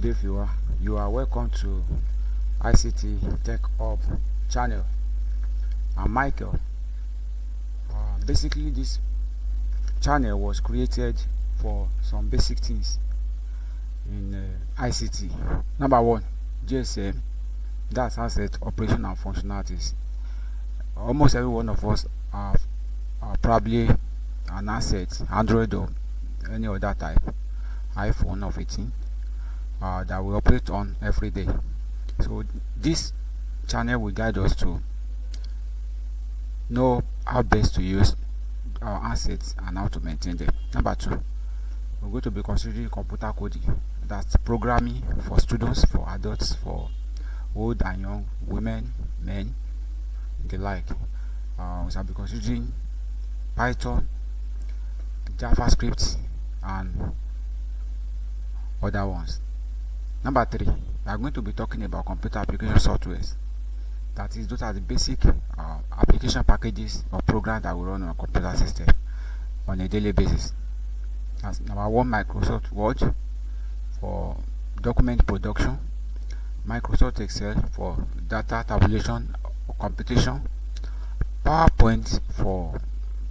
day, viewer. You are welcome to ICT Tech Hub channel. I'm Michael. Basically, this channel was created for some basic things in ICT. Number one, GSM, that's asset operation and functionalities. Almost every one of us have probably an asset, Android or any other type, iPhone or 15, that we operate on every day. So this channel will guide us to know how best to use our assets and how to maintain them. Number two, we're going to be considering computer coding. That's programming for students, for adults, for old and young, women, men, the like. We shall be considering Python, JavaScript, and other ones. Number three, we are going to be talking about computer application softwares. That is, those are the basic application packages or programs that we run on a computer system on a daily basis. That's number one, Microsoft Word for document production, Microsoft Excel for data tabulation or computation, PowerPoint for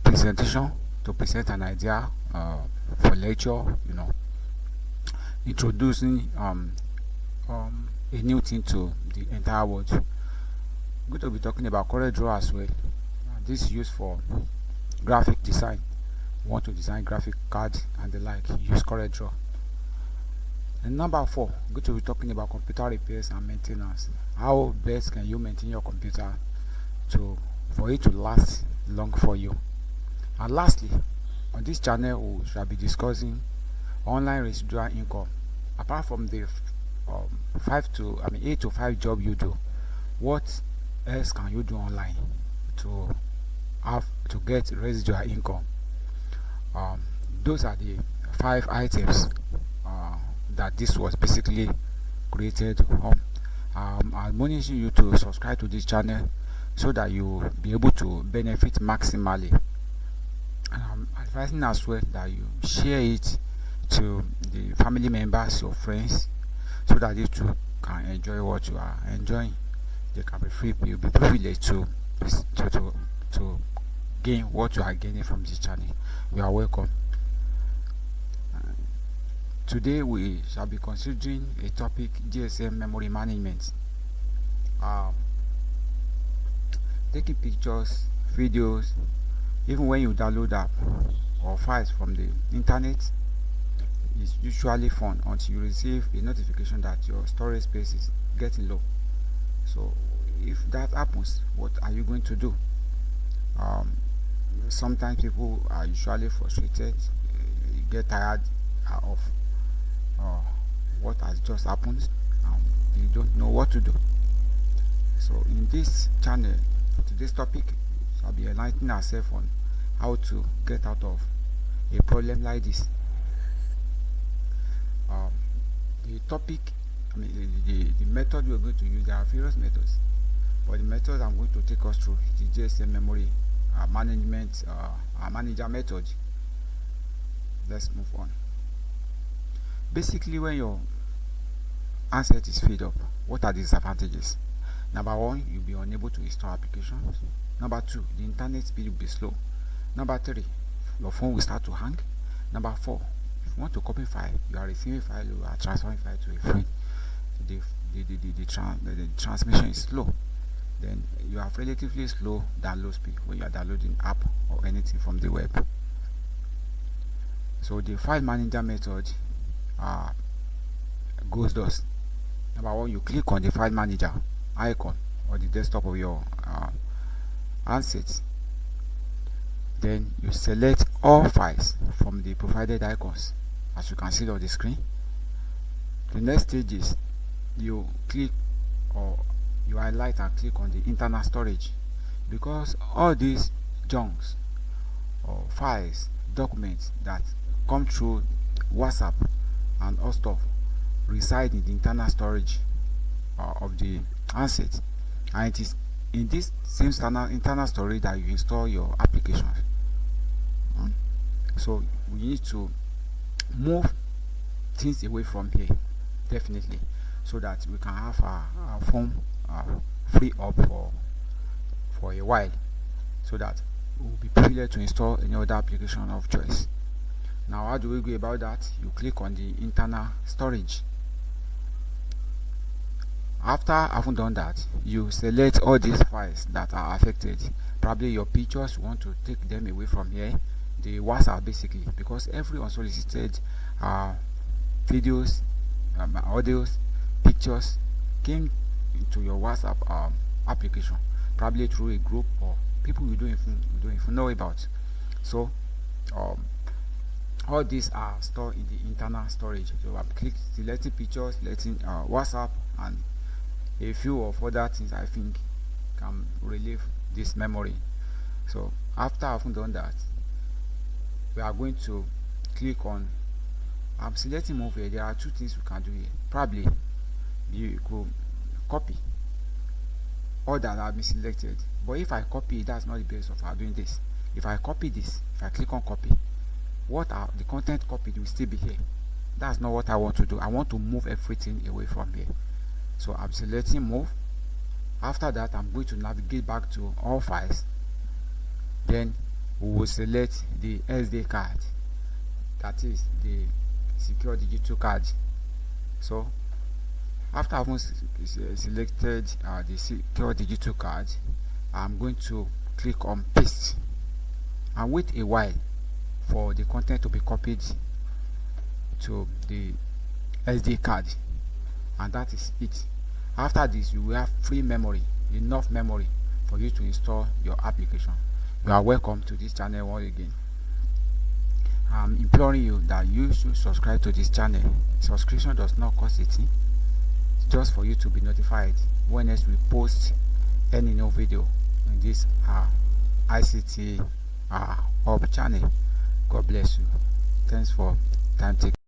presentation, to present an idea for lecture, introducing a new thing to the entire world. We're going to be talking about CorelDRAW as well. This is used for graphic design. You want to design graphic cards and the like, use CorelDRAW. And number four, we're going to be talking about computer repairs and maintenance. How best can you maintain your computer for it to last long for you? And lastly, on this channel we shall be discussing online residual income. Apart from the 8 to 5 job you do, what else can you do online to get residual income? Those are the 5 items that this was basically created on. I'm admonishing you to subscribe to this channel so that you will be able to benefit maximally. And I'm advising as well that you share it to the family members, your friends, so that they too can enjoy what you are enjoying. They can be free, you'll be privileged to gain what you are gaining from this channel. You are welcome. Today we shall be considering a topic: GSM memory management. Taking pictures, videos, even when you download app or files from the internet, is usually fun until you receive a notification that your storage space is getting low. So if that happens, what are you going to do? Sometimes people are usually frustrated, you get tired of what has just happened, and you don't know what to do. So in this channel, today's topic shall be enlightening ourselves on how to get out of a problem like this. The topic, the method we are going to use, there are various methods, but the method I'm going to take us through is the GSM memory management manager method. Let's move on. Basically, when your asset is filled up, what are the disadvantages? Number one, you'll be unable to install applications. Number two, the internet speed will be slow. Number three, your phone will start to hang. Number four, if you want to copy file, you are receiving file, you are transferring file to a friend. The transmission is slow. Then you have relatively slow download speed when you are downloading app or anything from the web. So the file manager method goes thus. Number one, you click on the file manager icon or the desktop of your handset. Then you select all files from the provided icons, as you can see on the screen. The next stage is you click, or you highlight and click on the internal storage, because all these junks or files, documents that come through WhatsApp and all stuff reside in the internal storage of the handset, and it is in this same internal storage that you install your applications. So we need to move things away from here. definitely, so that we can have our phone free up for a while, so that we'll be privileged to install any other application of choice. Now, how do we go about that? You click on the internal storage. After having done that, you select all these files that are affected. Probably your pictures, you want to take them away from here. The WhatsApp, basically, because every unsolicited videos, audios, pictures came into your WhatsApp application, probably through a group or people you don't even know about. So all these are stored in the internal storage. So I click selecting pictures, selecting WhatsApp, and a few of other things I think can relieve this memory. So after I've done that, we are going to click on, I'm selecting move here. There are two things we can do here. Probably you could copy all that have been selected, but if I copy, that's not the base of our doing this. If I copy this, if I click on copy, what are the content copied will still be here. That's not what I want to do. I want to move everything away from here. So I'm selecting move. After that, I'm going to navigate back to all files. Then we will select the SD card, that is the secure digital card. So after having selected the secure digital card, I'm going to click on paste and wait a while for the content to be copied to the SD card, and that is it. After this, you will have free memory, enough memory for you to install your application. You are welcome to this channel once again. I'm imploring you that you should subscribe to this channel. Subscription does not cost a thing, just for you to be notified when next we post any new video in this ICT Hub channel. God bless you. Thanks for time taken.